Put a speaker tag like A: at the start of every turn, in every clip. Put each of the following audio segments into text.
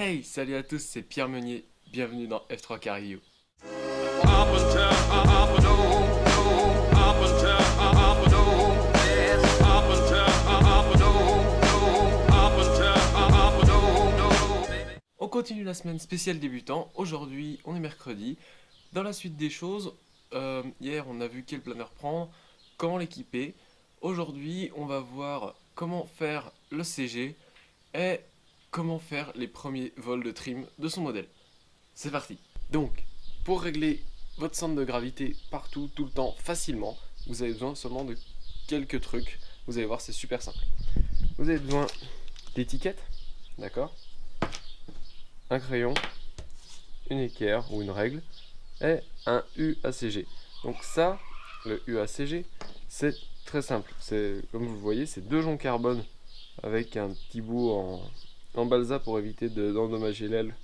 A: Hey, salut à tous, c'est Pierre Meunier, bienvenue dans F3 Cario. On continue la semaine spéciale débutant, aujourd'hui on est mercredi. Dans la suite des choses, hier on a vu quel planeur prendre, comment l'équiper. Aujourd'hui on va voir comment faire le CG et comment faire les premiers vols de trim de son modèle. C'est parti. Donc, pour régler votre centre de gravité partout, tout le temps, facilement, vous avez besoin seulement de quelques trucs. Vous allez voir, c'est super simple. Vous avez besoin d'étiquettes, d'accord, un crayon, une équerre ou une règle et un UACG. Donc ça, le UACG, c'est très simple. C'est, comme vous le voyez, c'est deux joncs carbone avec un petit bout en balsa pour éviter d'endommager l'aile.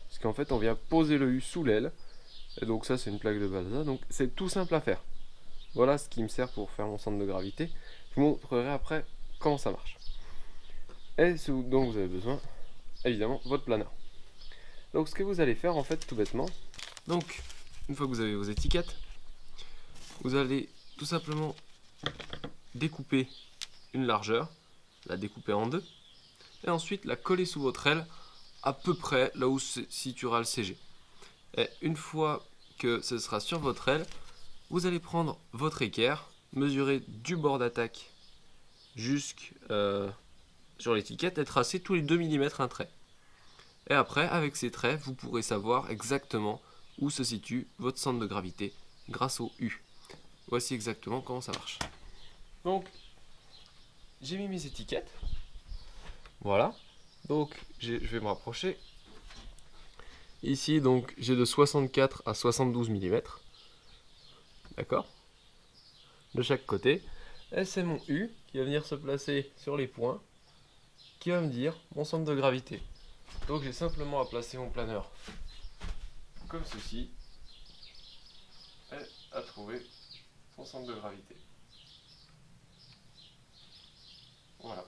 A: Parce qu'en fait, on vient poser le U sous l'aile. Et donc ça, c'est une plaque de balsa. Donc c'est tout simple à faire. Voilà ce qui me sert pour faire mon centre de gravité. Je vous montrerai après comment ça marche. Et ce dont vous avez besoin, évidemment, votre planeur. Donc ce que vous allez faire, en fait, tout bêtement. Donc, une fois que vous avez vos étiquettes, vous allez tout simplement découper une largeur, la découper en deux, et ensuite la coller sous votre aile à peu près là où se situera le CG. Et une fois que ce sera sur votre aile, vous allez prendre votre équerre, mesurer du bord d'attaque jusque sur l'étiquette et tracer tous les 2 mm un trait. Et après, avec ces traits, vous pourrez savoir exactement où se situe votre centre de gravité grâce au U. Voici exactement comment ça marche. Donc, j'ai mis mes étiquettes. Voilà. Donc, je vais me rapprocher. Ici, donc, j'ai de 64 à 72 mm. D'accord? De chaque côté. Et c'est mon U qui va venir se placer sur les points, qui va me dire mon centre de gravité. Donc, j'ai simplement à placer mon planeur comme ceci et à trouver son centre de gravité. Voilà.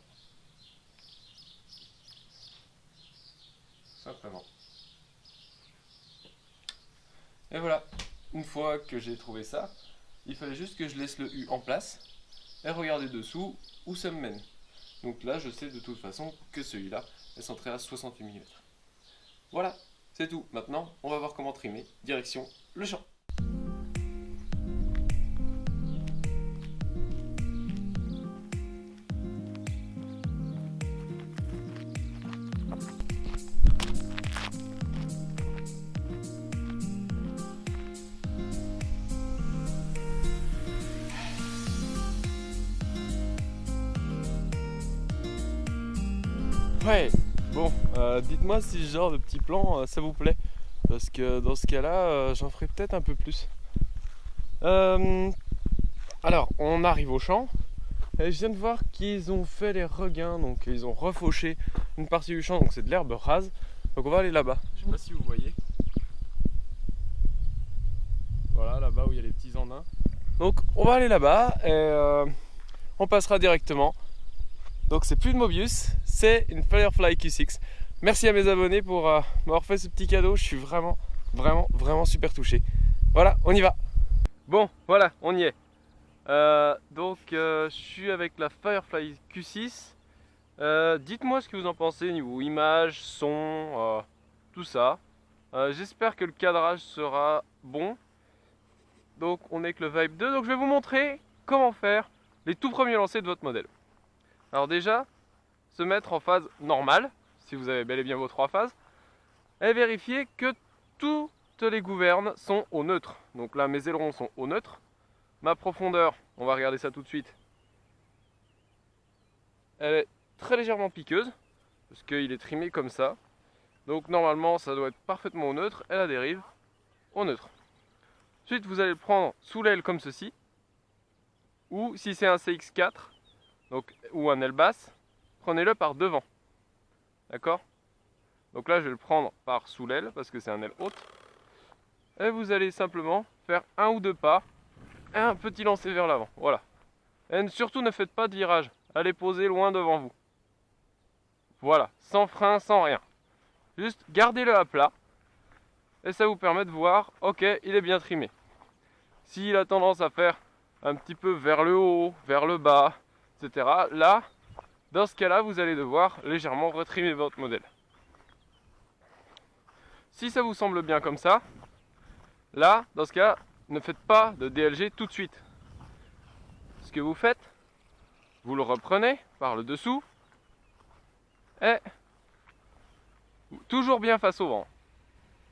A: Simplement. Et voilà, une fois que j'ai trouvé ça, il fallait juste que je laisse le U en place et regarder dessous où ça me mène. Donc là, je sais de toute façon que celui-là est centré à 68 mm. Voilà, c'est tout. Maintenant, on va voir comment trimer. Direction le champ. Ouais, bon, dites-moi si ce genre de petit plan ça vous plaît, parce que dans ce cas-là, j'en ferai peut-être un peu plus. Alors, on arrive au champ, et je viens de voir qu'ils ont fait les regains, donc ils ont refauché une partie du champ, donc c'est de l'herbe rase. Donc on va aller là-bas, je sais pas si vous voyez. Voilà, là-bas où il y a les petits andins. Donc on va aller là-bas, et on passera directement. Donc c'est plus de Mobius, c'est une Firefly Q6. Merci à mes abonnés pour m'avoir fait ce petit cadeau. Je suis vraiment super touché. Voilà, on y va. Bon, voilà, on y est. Je suis avec la Firefly Q6. Dites-moi ce que vous en pensez niveau image, son, tout ça. J'espère que le cadrage sera bon. Donc on est avec le Vibe 2. Donc je vais vous montrer comment faire les tout premiers lancers de votre modèle. Alors déjà, se mettre en phase normale, si vous avez bel et bien vos 3 phases, et vérifier que toutes les gouvernes sont au neutre. Donc là, mes ailerons sont au neutre. Ma profondeur, on va regarder ça tout de suite, elle est très légèrement piqueuse, parce qu'il est trimé comme ça. Donc normalement, ça doit être parfaitement au neutre, et la dérive, au neutre. Ensuite, vous allez le prendre sous l'aile comme ceci, ou si c'est un CX4, donc, ou un aile basse, prenez-le par devant. D'accord? Donc là, je vais le prendre par sous l'aile parce que c'est un aile haute. Et vous allez simplement faire un ou deux pas et un petit lancer vers l'avant. Voilà. Et surtout, ne faites pas de virage. Allez poser loin devant vous. Voilà, sans frein, sans rien.
B: Juste gardez-le à plat et ça vous permet de voir, ok, il est bien trimé. S'il a tendance à faire un petit peu vers le haut, vers le bas, etc. Là, dans ce cas-là, vous allez devoir légèrement retrimer votre modèle. Si ça vous semble bien comme ça, là, dans ce cas, ne faites pas de DLG tout de suite. Ce que vous faites, vous le reprenez par le dessous et toujours bien face au vent.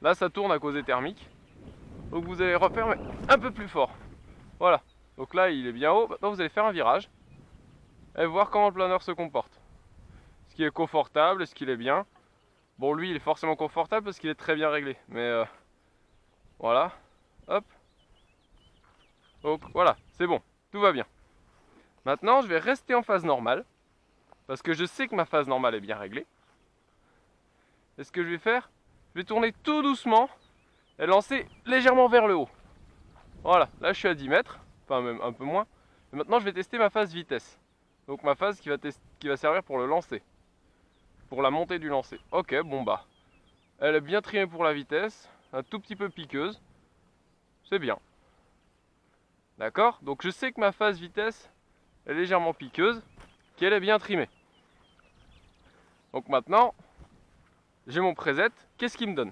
B: Là, ça tourne à cause des thermiques. Donc vous allez refaire mais un peu plus fort. Voilà. Donc là, il est bien haut. Maintenant, vous allez faire un virage et voir comment le planeur se comporte. Est-ce qu'il est confortable? Est-ce qu'il est bien? Bon, lui, il est forcément confortable parce qu'il est très bien réglé. Mais voilà. Hop. Donc voilà, c'est bon. Tout va bien. Maintenant, je vais rester en phase normale. Parce que je sais que ma phase normale est bien réglée. Et ce que je vais faire, je vais tourner tout doucement et lancer légèrement vers le haut. Voilà, là je suis à 10 mètres, enfin même un peu moins. Et maintenant je vais tester ma phase vitesse. Donc ma phase qui va servir pour le lancer. Pour la montée du lancer. Ok, bon bah. Elle est bien trimée pour la vitesse, un tout petit peu piqueuse. C'est bien. D'accord? Donc je sais que ma phase vitesse est légèrement piqueuse, qu'elle est bien trimée. Donc maintenant, j'ai mon preset. Qu'est-ce qu'il me donne?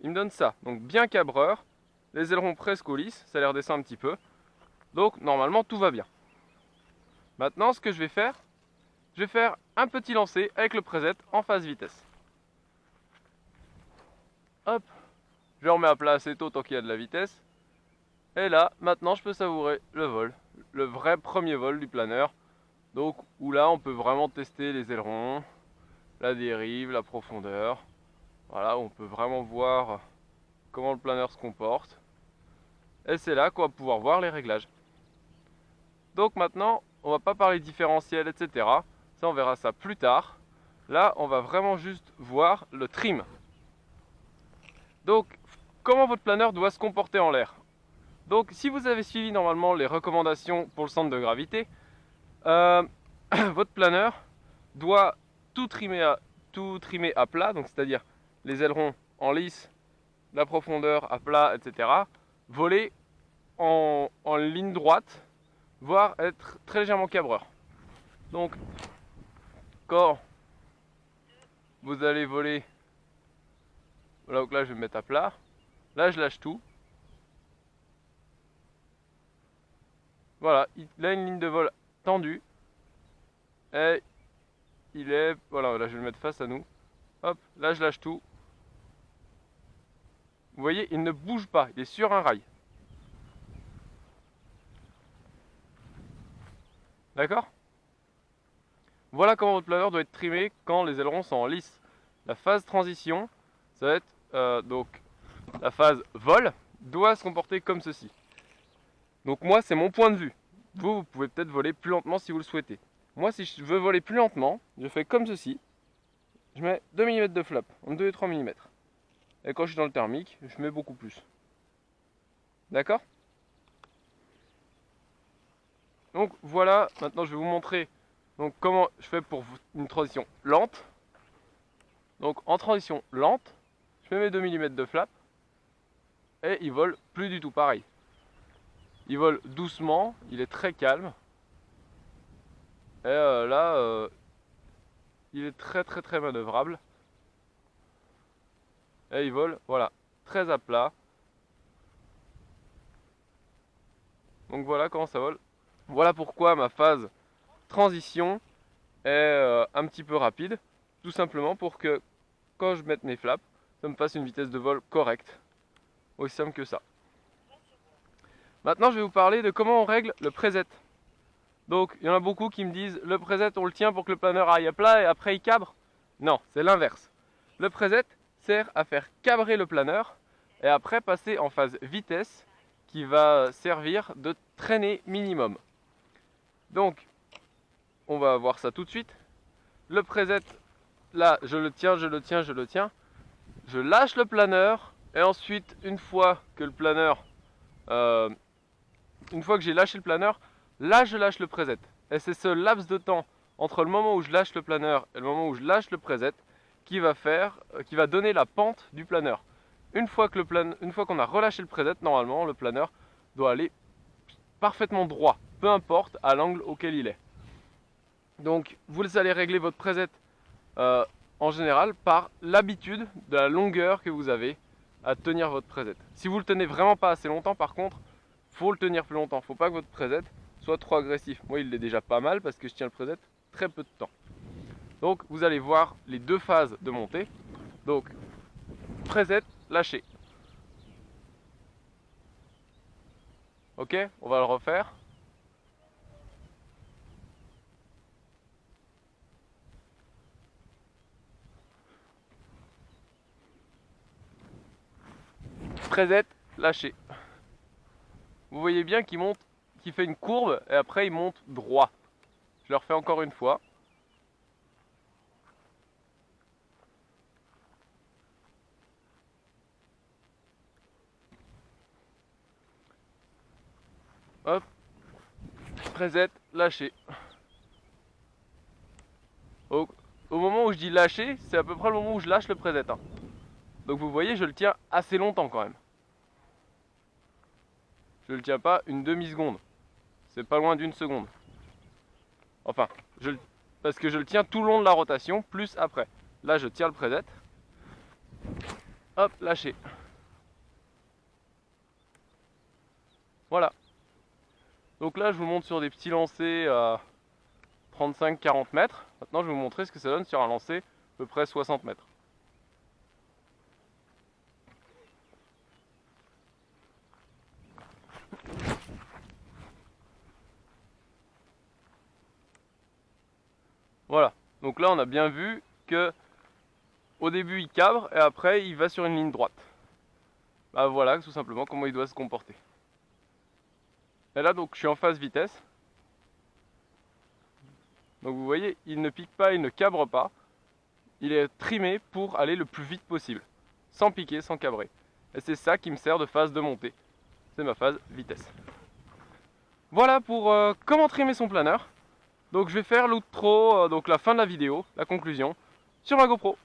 B: Il me donne ça. Donc bien cabreur, les ailerons presque au lisse, ça les redescend un petit peu. Donc normalement tout va bien. Maintenant ce que je vais faire un petit lancer avec le preset en phase vitesse. Hop, je remets à plat assez tôt tant qu'il y a de la vitesse. Et là, maintenant je peux savourer le vol, le vrai premier vol du planeur. Donc où là on peut vraiment tester les ailerons, la dérive, la profondeur. Voilà, on peut vraiment voir comment le planeur se comporte. Et c'est là qu'on va pouvoir voir les réglages. Donc maintenant, on va pas parler différentiel, etc. Ça, on verra ça plus tard. Là, on va vraiment juste voir le trim. Donc, comment votre planeur doit se comporter en l'air. Donc, si vous avez suivi normalement les recommandations pour le centre de gravité, votre planeur doit tout trimer à plat, donc c'est-à-dire les ailerons en lisse, la profondeur à plat, etc. Voler en ligne droite, voire être très légèrement cabreur. Donc, quand vous allez voler, voilà, donc là je vais me mettre à plat, là je lâche tout. Voilà, il a une ligne de vol tendue. Et il est, voilà, là je vais le mettre face à nous. Hop, là je lâche tout. Vous voyez, il ne bouge pas, il est sur un rail. D'accord? Voilà comment votre planeur doit être trimé quand les ailerons sont en lice. La phase transition, ça va être donc la phase vol doit se comporter comme ceci. Donc moi c'est mon point de vue. Vous pouvez peut-être voler plus lentement si vous le souhaitez. Moi si je veux voler plus lentement, je fais comme ceci. Je mets 2 mm de flap, entre 2 et 3 mm. Et quand je suis dans le thermique, je mets beaucoup plus. D'accord? Donc voilà, maintenant je vais vous montrer donc, comment je fais pour une transition lente. Donc en transition lente, je mets mes 2 mm de flap et il vole plus du tout pareil. Il vole doucement, il est très calme. Et là, il est très manœuvrable. Et il vole, voilà, très à plat. Donc voilà comment ça vole. Voilà pourquoi ma phase transition est un petit peu rapide. Tout simplement pour que quand je mette mes flaps, ça me fasse une vitesse de vol correcte. Aussi simple que ça. Maintenant, je vais vous parler de comment on règle le preset. Donc, il y en a beaucoup qui me disent le preset, on le tient pour que le planeur aille à plat et après il cabre. Non, c'est l'inverse. Le preset sert à faire cabrer le planeur et après passer en phase vitesse qui va servir de traînée minimum. Donc, on va voir ça tout de suite. Le preset, là, je le tiens. Je lâche le planeur et ensuite, une fois que j'ai lâché le planeur, là je lâche le preset. Et c'est ce laps de temps entre le moment où je lâche le planeur et le moment où je lâche le preset qui va donner la pente du planeur. Une fois qu'on a relâché le preset, normalement le planeur doit aller parfaitement droit, peu importe à l'angle auquel il est. Donc vous allez régler votre preset en général par l'habitude de la longueur que vous avez à tenir votre preset. Si vous le tenez vraiment pas assez longtemps, par contre, faut le tenir plus longtemps. Faut pas que votre preset soit trop agressif. Moi, il l'est déjà pas mal parce que je tiens le preset très peu de temps. Donc vous allez voir les deux phases de montée. Donc preset, lâché. Ok, on va le refaire. Preset, lâché. Vous voyez bien qu'il monte, qu'il fait une courbe et après il monte droit. Je le refais encore une fois. Hop, preset, lâché. Au moment où je dis lâcher, c'est à peu près le moment où je lâche le preset. Hein. Donc vous voyez, je le tiens assez longtemps quand même. Je le tiens pas une demi-seconde. C'est pas loin d'une seconde. Enfin, parce que je le tiens tout le long de la rotation, plus après. Là, je tiens le preset. Hop, lâché. Voilà. Donc là, je vous montre sur des petits lancers à 35-40 mètres. Maintenant, je vais vous montrer ce que ça donne sur un lancer à peu près 60 mètres. Voilà. Donc là, on a bien vu que au début, il cabre et après, il va sur une ligne droite. Bah voilà, tout simplement, comment il doit se comporter. Et là, donc, je suis en phase vitesse. Donc vous voyez, il ne pique pas, il ne cabre pas. Il est trimé pour aller le plus vite possible. Sans piquer, sans cabrer. Et c'est ça qui me sert de phase de montée. C'est ma phase vitesse. Voilà pour comment trimer son planeur. Donc je vais faire l'outro, donc la fin de la vidéo, la conclusion, sur ma GoPro.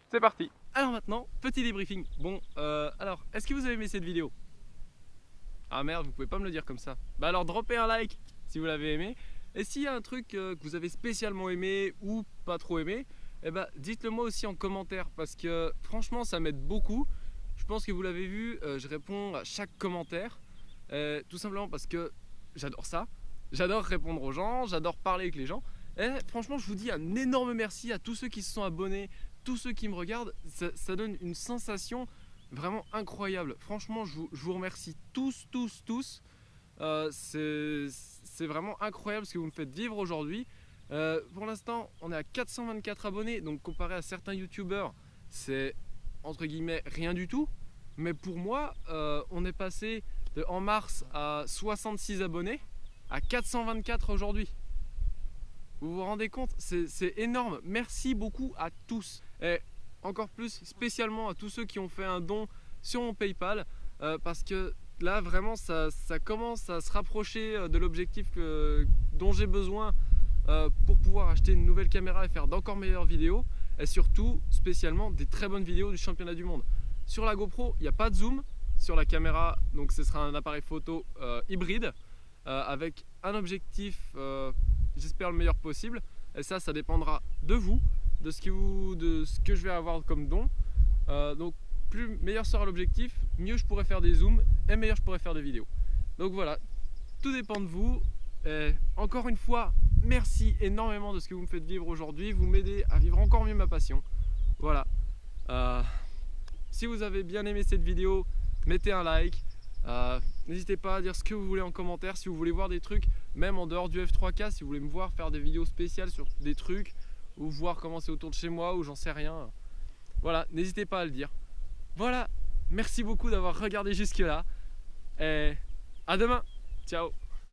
B: C'est parti.
A: Alors maintenant, petit débriefing. Bon, alors, est-ce que vous avez aimé cette vidéo? Ah merde, vous pouvez pas me le dire comme ça. Bah alors droppez un like si vous l'avez aimé. Et s'il y a un truc que vous avez spécialement aimé ou pas trop aimé, eh ben, dites-le moi aussi en commentaire parce que franchement ça m'aide beaucoup. Je pense que vous l'avez vu, je réponds à chaque commentaire. Tout simplement parce que j'adore ça. J'adore répondre aux gens, j'adore parler avec les gens. Et franchement je vous dis un énorme merci à tous ceux qui se sont abonnés, tous ceux qui me regardent. Ça donne une sensation vraiment incroyable. Franchement je vous remercie tous. C'est vraiment incroyable ce que vous me faites vivre aujourd'hui. Pour l'instant on est à 424 abonnés, donc comparé à certains youtubeurs c'est entre guillemets rien du tout, mais pour moi on est passé en mars à 66 abonnés à 424 aujourd'hui. Vous vous rendez compte, c'est énorme. Merci beaucoup à tous et encore plus spécialement à tous ceux qui ont fait un don sur mon PayPal parce que là vraiment ça commence à se rapprocher de l'objectif dont j'ai besoin pour pouvoir acheter une nouvelle caméra et faire d'encore meilleures vidéos et surtout spécialement des très bonnes vidéos du championnat du monde. Sur la GoPro il n'y a pas de zoom sur la caméra, donc ce sera un appareil photo hybride avec un objectif j'espère le meilleur possible et ça dépendra de vous, de ce que je vais avoir comme don. Donc plus meilleur sera l'objectif, mieux je pourrai faire des zooms et meilleur je pourrai faire des vidéos. Donc voilà, tout dépend de vous. Et encore une fois, merci énormément de ce que vous me faites vivre aujourd'hui. Vous m'aidez à vivre encore mieux ma passion. Voilà. Si vous avez bien aimé cette vidéo, mettez un like. N'hésitez pas à dire ce que vous voulez en commentaire. Si vous voulez voir des trucs, même en dehors du F3K, si vous voulez me voir faire des vidéos spéciales sur des trucs ou voir comment c'est autour de chez moi ou j'en sais rien. Voilà, n'hésitez pas à le dire. Voilà, merci beaucoup d'avoir regardé jusque là et à demain, ciao.